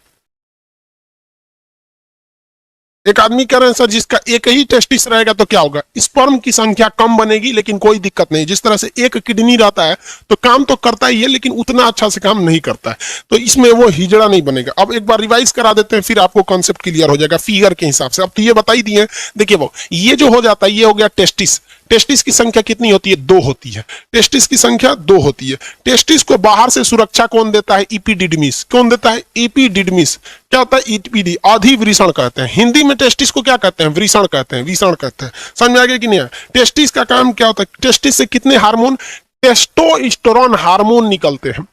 एक आदमी कह रहे हैं सर जिसका एक ही टेस्टिस रहेगा तो क्या होगा, स्पर्म की संख्या कम बनेगी लेकिन कोई दिक्कत नहीं। जिस तरह से एक किडनी रहता है तो काम तो करता ही है लेकिन उतना अच्छा से काम नहीं करता है, तो इसमें वो हिजड़ा नहीं बनेगा। अब एक बार रिवाइज करा देते हैं फिर आपको कॉन्सेप्ट क्लियर हो जाएगा फिगर के हिसाब से। अब तो ये बता ही दिए, देखिए वो ये जो हो जाता है ये हो गया टेस्टिस। टेस्टिस की संख्या कितनी होती है, 2 होती है। टेस्टिस की संख्या 2 होती है। टेस्टिस को बाहर से सुरक्षा कौन देता है, इपिडिडमिस। कौन देता है, इपिडिडमिस। क्या होता है, ईपीडी, अधिवृषण कहते हैं। हिंदी में टेस्टिस को क्या कहते हैं, वृषण कहते हैं, विषण कहते हैं। समझ में आ गया कि नहीं? टेस्टिस का काम क्या होता है, टेस्टिस से कितने हार्मोन, टेस्टोस्टेरोन हार्मोन निकलते हैं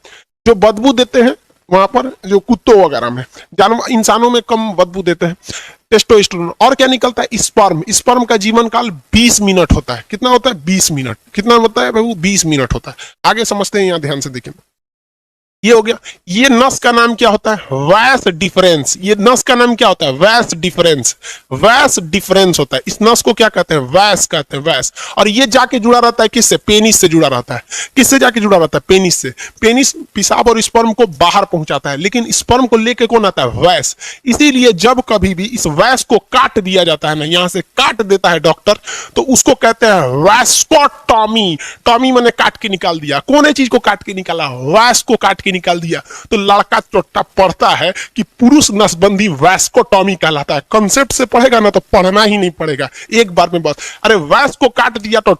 जो बदबू देते हैं। वहां पर जो कुत्तों वगैरह में, जानवर, इंसानों में कम बदबू देते हैं, टेस्टोस्टेरोन। और क्या निकलता है, स्पर्म। स्पर्म का जीवन काल 20 मिनट होता है। कितना होता है, 20 मिनट। कितना होता है भाई, 20 मिनट होता है। आगे समझते हैं, यहाँ ध्यान से देखें। ये हो गया। ये नस का नाम क्या होता है, वैस डिफरेंस। ये नस का नाम क्या होता है, वैस डिफरेंस। वैस डिफरेंस होता है। इस नस को क्या कहते हैं, वैस कहते हैं, वैस। और ये जाके जुड़ा रहता है किससे, पेनिस से जुड़ा रहता है। किससे जाके जुड़ा रहता है, पेनिस से। पेनिस पेशाब और स्पर्म को बाहर पहुंचाता है लेकिन स्पर्म को लेके कौन आता है, वैस। इसीलिए जब कभी भी इस वैस को काट दिया जाता है ना, यहां से काट देता है डॉक्टर, तो उसको कहते हैं वैस्कोटॉमी। टॉमी मैंने काट के निकाल दिया। कौन है चीज को काट के निकाला, वैस को काट के निकाल दिया। तो लड़का चोट्टा पढ़ता है कि पुरुष नसबंदी वैस्कोटॉमी कहलाता है। कंसेप्ट से पढ़ेगा ना तो पढ़ना ही नहीं पड़ेगा, एक बार में बस। अरे वैस को काट दिया तो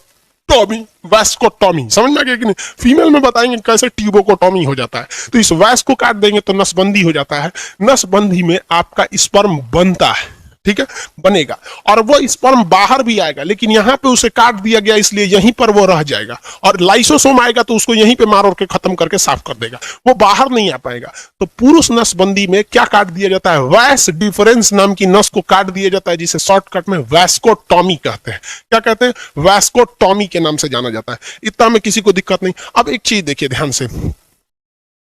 टॉमी, वैस्कोटॉमी। समझ में आ गया कि नहीं? फीमेल में बताएंगे कैसे ट्यूबोकोटॉमी हो जाता है। तो इस वैस को काट देंगे तो नसबंदी हो जाता है। नसबंदी में आपका स्पर्म बनता है, ठीक है, बनेगा। और वो स्पर्म बाहर भी आएगा लेकिन यहां पे उसे काट दिया गया इसलिए यहीं पर वो रह जाएगा। और लाइसोसोम आएगा तो उसको यहीं पे मार और के खत्म करके साफ कर देगा, वो बाहर नहीं आ पाएगा। तो पुरुष नसबंदी में क्या काट दिया जाता है, वैस डिफरेंस नाम की नस को काट दिया जाता है, जिसे शॉर्टकट में वैस्कोटॉमी कहते हैं। क्या कहते हैं, वैस्कोटॉमी के नाम से जाना जाता है। इतना में किसी को दिक्कत नहीं। अब एक चीज देखिए ध्यान से,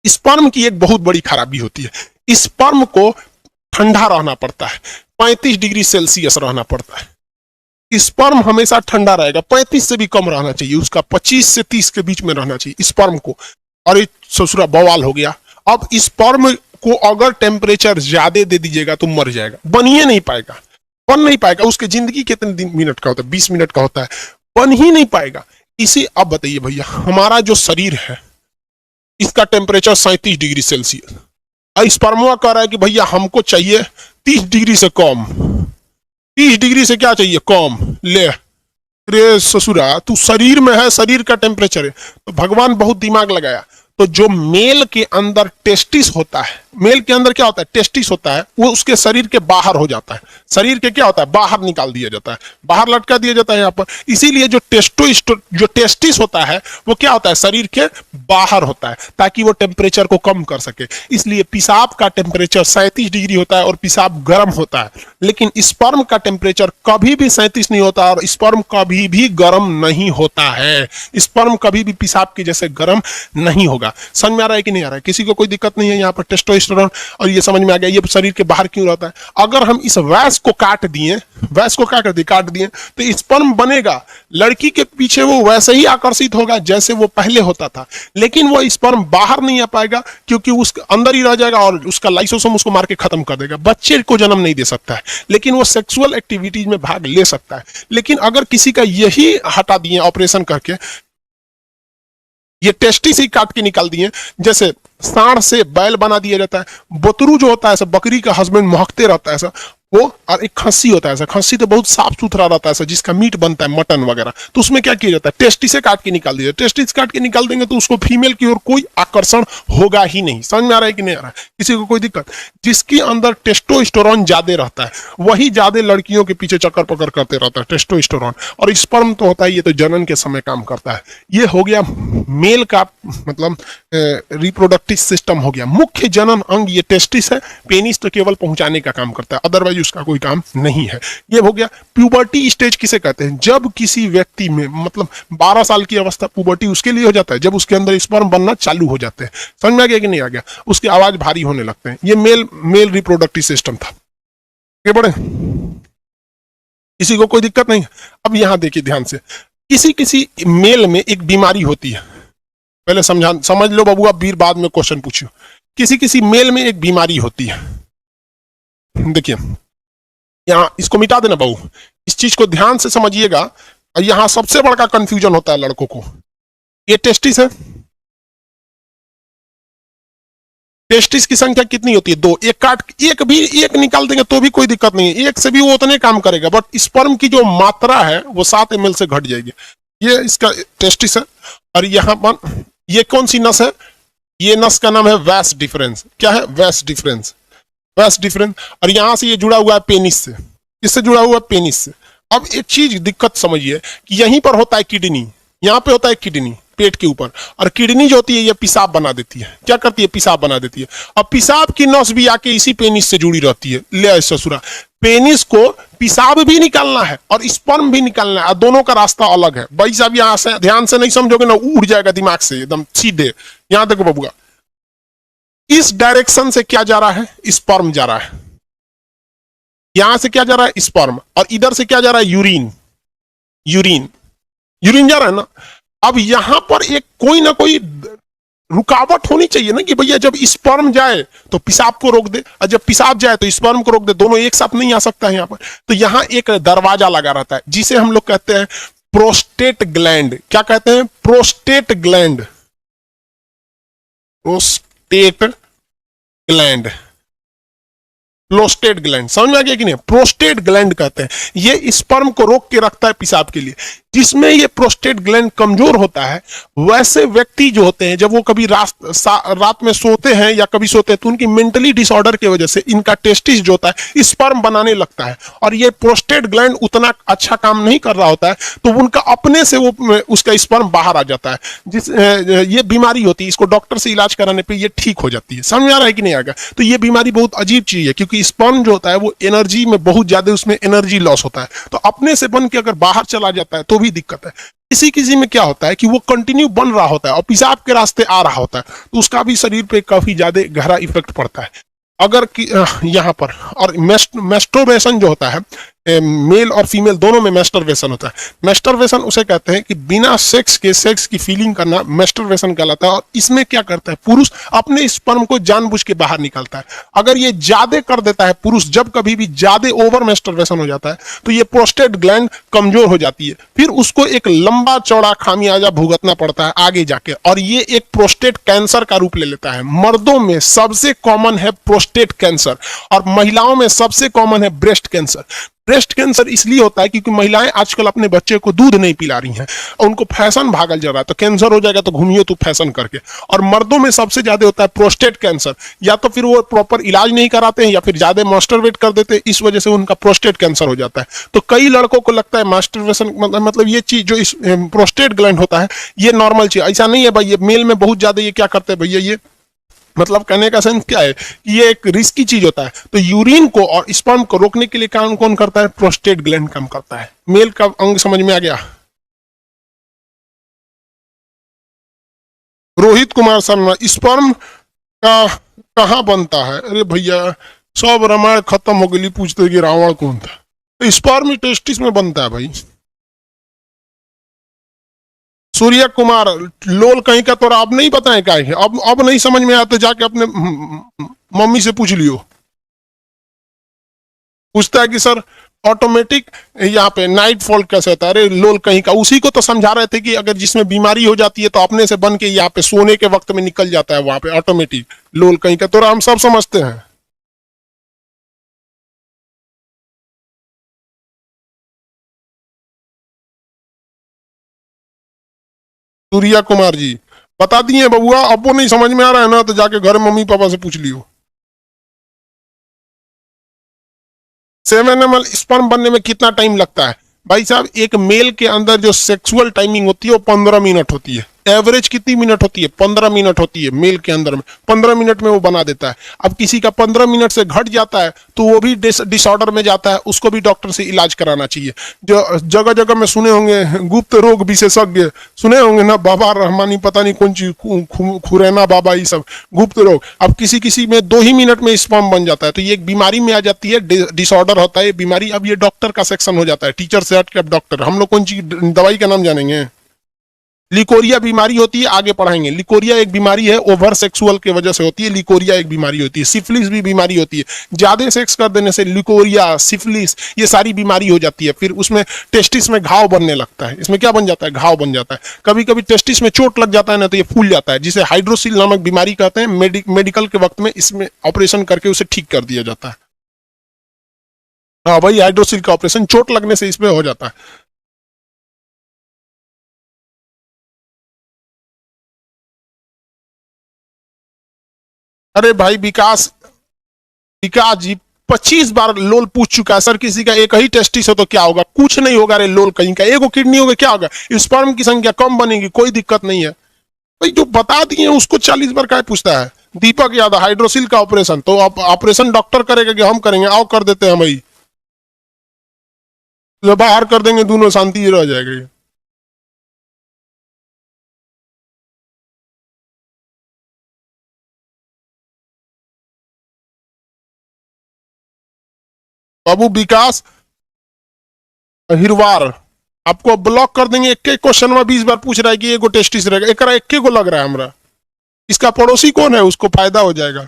स्पर्म की एक बहुत बड़ी खराबी होती है, स्पर्म को ठंडा रहना पड़ता है, 35 डिग्री सेल्सियस रहना पड़ता है। स्पर्म हमेशा ठंडा रहेगा, 35 से भी कम रहना चाहिए उसका, 25 से 30 के बीच में रहना चाहिए स्पर्म को। और ये ससुरा बवाल हो गया। अब स्पर्म को अगर टेम्परेचर ज्यादा दे दीजिएगा तो मर जाएगा, बन ही नहीं पाएगा, बन नहीं पाएगा। उसकी जिंदगी कितने दिन मिनट का होता है, 20 मिनट का होता है, बन ही नहीं पाएगा। इसी, अब बताइए भैया, हमारा जो शरीर है इसका टेम्परेचर 37 डिग्री सेल्सियस। स्पर्मा कह रहा है कि भैया हमको चाहिए 30 डिग्री से कम। 30 डिग्री से क्या चाहिए, कम। ले रे ससुरा, तू शरीर में है, शरीर का टेम्परेचर है। तो भगवान बहुत दिमाग लगाया। तो जो मेल के अंदर टेस्टिस होता है, मेल के अंदर क्या होता है, टेस्टिस होता है, वो उसके शरीर के बाहर हो जाता है। शरीर के क्या होता है, बाहर निकाल दिया जाता है, बाहर लटका दिया जाता है यहाँ पर। इसीलिए जो जो टेस्टिस होता है वो क्या होता है, शरीर के बाहर होता है, ताकि वो टेम्परेचर को कम कर सके। इसलिए पेशाब का टेम्परेचर 37 डिग्री होता है और पेशाब गर्म होता है। लेकिन स्पर्म का टेम्परेचर कभी भी 37 नहीं होता और स्पर्म कभी भी गर्म नहीं होता है। स्पर्म कभी भी पेशाब के जैसे गर्म नहीं होगा। समझ में आ रहा है कि नहीं आ रहा है? किसी को कोई दिक्कत नहीं है यहाँ पर टेस्टोस्टेरोन। और ये समझ में आ गया ये शरीर के बाहर क्यों रहता है। अगर हम इस वैस को काट दिए, वैस को क्या कर दिए, काट दिए, तो स्पर्म बनेगा, लड़की के पीछे वो वैसे ही आकर्षित होगा जैसे वो पहले होता था। लेकिन वो स्पर्म बाहर नहीं आ पाएगा क्योंकि उसके अंदर ही रह जाएगा और उसका लाइसोसोम उसको मार के खत्म कर देगा। बच्चे को जन्म नहीं दे सकता है लेकिन वो सेक्सुअल एक्टिविटीज में भाग ले सकता है। लेकिन अगर किसी का यही हटा दिए ऑपरेशन करके, ये टेस्टिस ही काट के निकाल दिए, जैसे सांड से बैल बना दिया जाता है, बतरू जो होता है ऐसा, बकरी का हस्बैंड महकते रहता है ऐसा वो, और एक खस्सी होता है ऐसा, खस्सी तो बहुत साफ सुथरा रहता है ऐसा, जिसका मीट बनता है मटन वगैरह, तो उसमें क्या किया जाता है, टेस्टिस से काट के निकाल दिया। टेस्टिस काट के निकाल देंगे तो उसको फीमेल की ओर कोई आकर्षण होगा ही नहीं। समझ में आ रहा है कि नहीं आ रहा है? किसी को कोई दिक्कत? जिसके अंदर टेस्टोस्टेरोन ज्यादा रहता है वही ज्यादा लड़कियों के पीछे चक्कर पकड़ करते रहता है, टेस्टोस्टेरोन। और स्पर्म तो होता है, ये तो जनन के समय काम करता है। ये हो गया मेल का मतलब रिप्रोडक्टिव सिस्टम हो गया। मुख्य जनन अंग ये टेस्टिस है, पेनिस तो केवल पहुंचाने का काम करता है, अदरवाइज उसका कोई काम नहीं है। ये हो गया। प्यूबर्टी स्टेज किसे कहते हैं? जब किसी व्यक्ति में मतलब 12 साल की अवस्था, प्यूबर्टी उसके लिए हो जाता है जब उसके अंदर स्पर्म बनना चालू हो जाते हैं। समझ में आ गया कि नहीं आ गया? उसकी आवाज भारी होने लगते हैं। ये मेल रिप्रोडक्टिव सिस्टम था। ये बड़े, किसी को कोई दिक्कत नहीं? अब यहां देखिए ध्यान से, किसी मेल में एक बीमारी होती है, पहले समझ लो बबुआ, फिर बाद में क्वेश्चन पूछियो। किसी मेल में एक बीमारी होती है। देखिए यहाँ इसको मिटा देना बहू, इस चीज को ध्यान से समझिएगा। यहाँ सबसे बड़ा कंफ्यूजन होता है लड़कों को। ये टेस्टिस है, टेस्टिस की संख्या कितनी होती है? 2। एक निकाल देंगे तो भी कोई दिक्कत नहीं है, एक से भी वो उतने काम करेगा, बट स्पर्म की जो मात्रा है वो 7 ml से घट जाएगी। ये इसका टेस्टिस है। और यहाँ पर ये कौन सी नस है? ये नस का नाम है वैस डिफरेंस। क्या है? वैस डिफरेंस, वैस डिफरेंस। और यहां से ये जुड़ा हुआ है पेनिस से, इससे जुड़ा हुआ है पेनिस से। अब एक चीज दिक्कत समझिए कि यहीं पर होता है किडनी, यहाँ पे होता है किडनी पेट के ऊपर, और किडनी जो होती है ये पेशाब बना देती है। क्या करती है? पेशाब बना देती है। अब पेशाब की नस भी आके इसी पेनिस से जुड़ी रहती है। ले ससुरा, पेनिस को पेशाब भी निकालना है और स्पर्म भी निकालना है, दोनों का रास्ता अलग है। भाई साहब यहां से ध्यान से नहीं समझोगे ना, उड़ जाएगा दिमाग से एकदम सीधे। यहां देखो बबुआ, इस डायरेक्शन से क्या जा रहा है? स्पर्म जा रहा है। यहां से क्या जा रहा है? स्पर्म। और इधर से क्या जा रहा है? यूरिन। यूरिन, यूरिन जा रहा है ना। अब यहां पर एक कोई ना कोई रुकावट होनी चाहिए ना, कि भैया जब स्पर्म जाए तो पेशाब को रोक दे, और जब पेशाब जाए तो स्पर्म को रोक दे। दोनों एक साथ नहीं आ सकता है यहाँ पर। तो यहाँ एक दरवाजा लगा रहता है जिसे हम लोग कहते हैं प्रोस्टेट ग्लैंड। क्या कहते हैं? Prostate gland, prostate gland, prostate gland. समझ में आ गया कि नहीं? प्रोस्टेट ग्लैंड कहते हैं, ये स्पर्म को रोक के रखता है पेशाब के लिए। जिसमें ये प्रोस्टेट ग्लैंड कमजोर होता है, वैसे व्यक्ति जो होते हैं जब वो कभी रात में सोते हैं या कभी सोते हैं तो उनकी मेंटली डिसऑर्डर की वजह से इनका टेस्टिस जो होता है स्पर्म बनाने लगता है, और ये प्रोस्टेट ग्लैंड उतना अच्छा काम नहीं कर रहा होता है, तो उनका अपने से वो उसका स्पर्म बाहर आ जाता है। ये बीमारी होती है, इसको डॉक्टर से इलाज कराने पर ये ठीक हो जाती है। समझ में आ रहा है कि नहीं आएगा? तो ये बीमारी बहुत अजीब चीज है, क्योंकि स्पर्म जो होता है वो एनर्जी में बहुत ज्यादा, उसमें एनर्जी लॉस होता है। तो अपने से बन के अगर बाहर चला जाता है तो भी दिक्कत है। किसी किसी में क्या होता है कि वो कंटिन्यू बन रहा होता है और पेशाब के रास्ते आ रहा होता है, तो उसका भी शरीर पे काफी ज्यादा गहरा इफेक्ट पड़ता है। अगर यहाँ पर और मेस्टरबेशन जो होता है, मेल और फीमेल दोनों में मेस्टरबेशन होता है। मेस्टरबेशन उसे कहते हैं कि बिना सेक्स के सेक्स की फीलिंग करना मेस्टरबेशन कहलाता है। और इसमें क्या करता है? पुरुष अपने स्पर्म को जानबूझ के बाहर निकालता है। अगर ये ज्यादा कर देता है पुरुष, जब कभी भी ज्यादा ओवर मेस्टरबेशन हो जाता है तो ये प्रोस्टेट ग्लैंड कमजोर हो जाती है, फिर उसको एक लंबा चौड़ा खामियाजा भुगतना पड़ता है आगे जाके, और ये एक प्रोस्टेट कैंसर का रूप ले लेता है। मर्दों में सबसे कॉमन है प्रोस्टेट कैंसर, और महिलाओं में सबसे कॉमन है ब्रेस्ट कैंसर। ब्रेस्ट कैंसर इसलिए होता है क्योंकि महिलाएं आजकल अपने बच्चे को दूध नहीं पिला रही हैं और उनको फैशन भागल जा रहा है, तो कैंसर हो जाएगा तो घूमिए तो फैशन करके। और मर्दों में सबसे ज्यादा होता है प्रोस्टेट कैंसर, या तो फिर वो प्रॉपर इलाज नहीं कराते हैं या फिर ज्यादा मास्टरबेट कर देते हैं, इस वजह से उनका प्रोस्टेट कैंसर हो जाता है। तो कई लड़कों को लगता है मास्टरबेशन मतलब ये चीज जो इस प्रोस्टेट ग्लैंड होता है ये नॉर्मल चीज, ऐसा नहीं है भाई। ये मेल में बहुत ज्यादा ये क्या करते हैं भैया, ये मतलब कहने का सेंस क्या है कि ये एक रिस्की चीज होता है। तो यूरिन को और स्पर्म को रोकने के लिए काम कौन करता है? प्रोस्टेट ग्लैंड काम करता है। मेल का अंग समझ में आ गया? रोहित कुमार शर्मा, स्पर्म का कहाँ बनता है? अरे भैया सब रामायण खत्म हो गई, पूछते कि रावण कौन था? तो स्पर्म टेस्टिस में बनता है भाई। सूर्य कुमार, लोल कहीं का, तो अब नहीं बताएं क्या है? अब नहीं समझ में आते, जाके अपने मम्मी से पूछ लियो। पूछता है कि सर ऑटोमेटिक यहाँ पे नाइट फॉल कैसे होता है? अरे लोल कहीं का, उसी को तो समझा रहे थे कि अगर जिसमें बीमारी हो जाती है तो अपने से बन के यहाँ पे सोने के वक्त में निकल जाता है वहां पे ऑटोमेटिक। लोल कहीं का तो हम सब समझते हैं। सूर्या कुमार जी बता दिए बबुआ, अब वो नहीं समझ में आ रहा है ना तो जाके घर मम्मी पापा से पूछ लियो। 7 ml स्पर्म बनने में कितना टाइम लगता है? भाई साहब एक मेल के अंदर जो सेक्सुअल टाइमिंग होती है वो 15 मिनट होती है। एवरेज कितनी मिनट होती है? 15 मिनट होती है मेल के अंदर में। 15 मिनट में वो बना देता है। अब किसी का 15 मिनट से घट जाता है तो वो भी डिसऑर्डर में जाता है, उसको भी डॉक्टर से इलाज कराना चाहिए। जो जगह जगह में सुने होंगे गुप्त रोग विशेषज्ञ, सुने होंगे ना, बाबा रहमानी पता नहीं कौन चीज, खुरैना बाबा, ये सब गुप्त रोग। अब किसी किसी में 2 ही मिनट में स्पर्म बन जाता है, तो ये एक बीमारी में आ जाती है, डिसऑर्डर होता है बीमारी। अब ये डॉक्टर का सेक्शन हो जाता है, टीचर से हट के अब डॉक्टर। हम लोग कौन चीज दवाई का नाम जानेंगे? लिकोरिया बीमारी होती है, आगे पढ़ाएंगे। लिकोरिया एक बीमारी है, ओवर सेक्सुअल की वजह से होती है। लिकोरिया एक बीमारी होती है। सिफिलिस भी बीमारी होती है, ज्यादा सेक्स कर देने से लिकोरिया, सिफिलिस, ये सारी बीमारी हो जाती है। फिर उसमें टेस्टिस में घाव बनने लगता है। इसमें क्या बन जाता है? घाव बन जाता है। कभी कभी टेस्टिस में चोट लग जाता है ना, तो ये फूल जाता है, जिसे हाइड्रोसिल नामक बीमारी कहते हैं। मेडिकल के वक्त में इसमें ऑपरेशन करके उसे ठीक कर दिया जाता है। हाँ भाई, हाइड्रोसिल का ऑपरेशन चोट लगने से इसमें हो जाता है। अरे भाई विकास, विकास जी 25 बार लोल पूछ चुका है सर, किसी का एक ही टेस्टिस हो तो क्या होगा? कुछ नहीं होगा रे लोल, कहीं का एगो किडनी होगा क्या होगा? स्पर्म की संख्या कम बनेगी, कोई दिक्कत नहीं है भाई। जो बता दिए उसको 40 बार क्या पूछता है? दीपक यादव, हाइड्रोसिल का ऑपरेशन तो आप ऑपरेशन डॉक्टर करेगा कि हम करेंगे? आओ कर देते हैं हम भाई, जो बाहर कर देंगे, दोनों शांति रह जाएगी। बाबू विकास हिरवार, आपको ब्लॉक कर देंगे। एक एक क्वेश्चन में 20 बार पूछ रहा है कि एगो टेस्टिस रहेगा, एक एक को लग रहा है हमरा। इसका पड़ोसी कौन है, उसको फायदा हो जाएगा।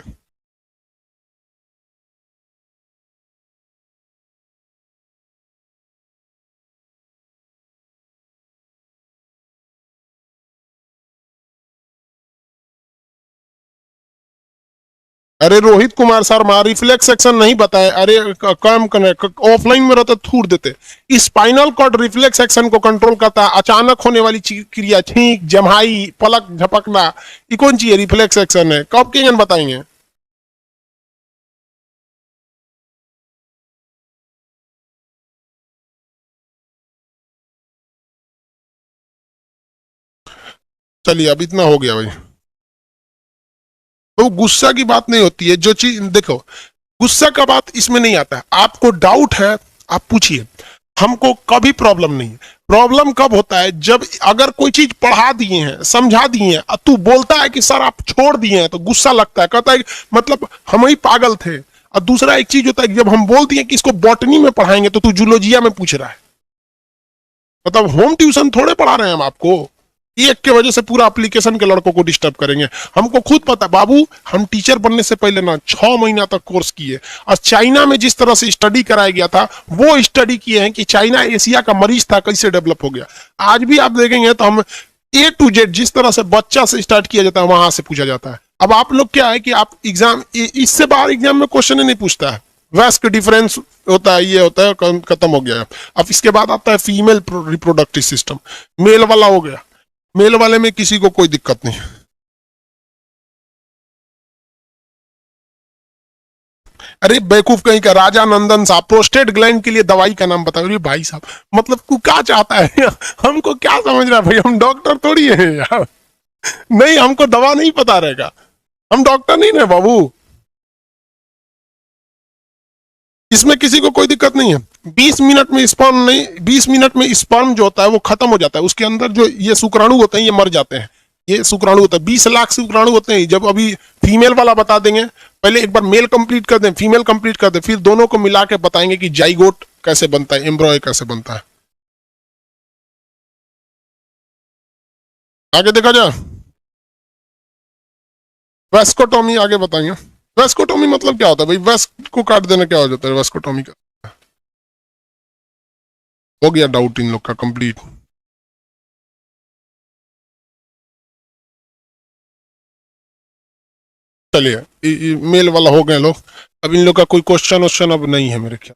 अरे रोहित कुमार शर्मा, रिफ्लेक्स सेक्शन नहीं बताए। अरे काम करने ऑफलाइन में रहते थूर देते। स्पाइनल कॉर्ड रिफ्लेक्स सेक्शन को कंट्रोल करता है। अचानक होने वाली क्रिया, छींक, जमाई, पलक झपकना, ये कौन चीज है? रिफ्लेक्स सेक्शन है। कब के बताएंगे? चलिए अब इतना हो गया भाई। तो गुस्सा की बात नहीं होती है, जो चीज देखो, गुस्सा का बात इसमें नहीं आता है। आपको डाउट है, आप पूछिए, हमको कभी प्रॉब्लम नहीं है। प्रॉब्लम कब होता है? जब अगर कोई चीज पढ़ा दिए हैं, समझा दिए हैं, तू बोलता है कि सर आप छोड़ दिए हैं, तो गुस्सा लगता है, कहता है मतलब हम ही पागल थे। और दूसरा एक चीज होता है कि जब हम बोल दिए कि इसको बॉटनी में पढ़ाएंगे, तो तू जूलॉजिया में पूछ रहा है। मतलब होम ट्यूशन थोड़े पढ़ा रहे हैं हम आपको, एक के वजह से पूरा एप्लीकेशन के लड़कों को डिस्टर्ब करेंगे। हमको खुद पता बाबू, हम टीचर बनने से पहले ना 6 महीना तक कोर्स किए, और चाइना में जिस तरह से स्टडी कराया गया था, वो स्टडी किए हैं कि चाइना एशिया का मरीज था, कैसे डेवलप हो गया। आज भी आप देखेंगे तो हम A to Z जिस तरह से बच्चा से स्टार्ट किया जाता है, वहां से पूछा जाता है। अब आप लोग क्या है कि आप एग्जाम, इससे बाहर एग्जाम में क्वेश्चन ही नहीं पूछता है। वैस्क डिफरेंस होता है, ये होता है, खत्म हो गया। अब इसके बाद आता है फीमेल रिप्रोडक्टिव सिस्टम, मेल वाला हो गया। मेल वाले में किसी को कोई दिक्कत नहीं। अरे बेवकूफ कहीं का, राजा नंदन साहब प्रोस्टेट ग्लैंड के लिए दवाई का नाम बताओ। भाई साहब, मतलब तू क्या चाहता है? हमको क्या समझ रहा है भाई? हम डॉक्टर थोड़ी है यार। नहीं, हमको दवा नहीं पता रहेगा, हम डॉक्टर नहीं है बाबू। इसमें किसी को कोई दिक्कत नहीं है। 20 मिनट में स्पर्म नहीं, 20 मिनट में स्पर्म जो होता है वो खत्म हो जाता है। उसके अंदर जो ये शुक्राणु होते हैं, ये मर जाते हैं। ये शुक्राणु होता है, 20 लाख शुक्राणु होते हैं। जब अभी फीमेल वाला बता देंगे, पहले एक बार मेल कंप्लीट कर दें, फीमेल कंप्लीट कर दें, फिर दोनों को मिला के बताएंगे कि जाइगोट कैसे बनता है, एम्ब्रॉय कैसे बनता है। आगे देखा जाए, वेस्कोटोमी आगे बताएंगे। वेस्कोटोमी मतलब क्या होता है भाई? वेस्ट को काट देना क्या हो जाता है वेस्कोटोमी का? हो गया डाउट इन लोग का कंप्लीट। चलिए मेल वाला हो गए लोग। अब इन लोग का कोई क्वेश्चन वोश्चन अब नहीं है मेरे ख्याल।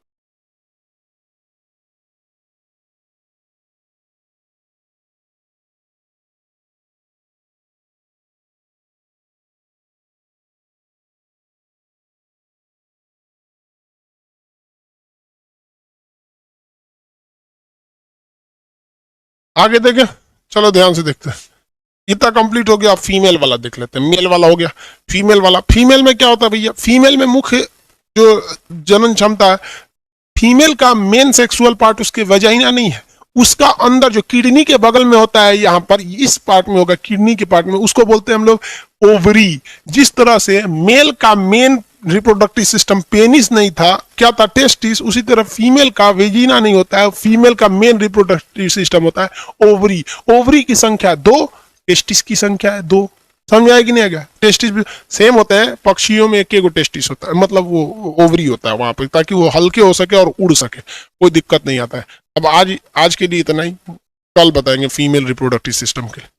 आगे देखें, चलो ध्यान से देखते हैं। इतना कंप्लीट हो गया, आप फीमेल वाला देख लेते हैं। मेल वाला हो गया, फीमेल वाला। फीमेल में क्या होता है भैया? फीमेल में मुख्य जो जनन क्षमता है, फीमेल का मेन सेक्सुअल पार्ट उसके वजाइना नहीं है, उसका अंदर जो किडनी के बगल में होता है, यहाँ पर इस पार्ट में होगा, किडनी के पार्ट में, उसको बोलते हैं हम लोग ओवरी। जिस तरह से मेल का मेन रिप्रोडक्टिव सिस्टम पेनिस नहीं था, क्या था? टेस्टिस। उसी तरह फीमेल का वेजिना नहीं होता है, फीमेल का मेन रिप्रोडक्टिव सिस्टम होता है ओवरी। ओवरी की संख्या 2, टेस्टिस की संख्या है 2। समझ आया कि नहीं आएगा? टेस्टिस भी सेम होता है, पक्षियों में एक टेस्टिस होता है, मतलब वो ओवरी होता है वहां पे, ताकि वो हल्के हो सके और उड़ सके, कोई दिक्कत नहीं आता है। अब आज के लिए इतना ही, कल बताएंगे फीमेल रिप्रोडक्टिव सिस्टम के।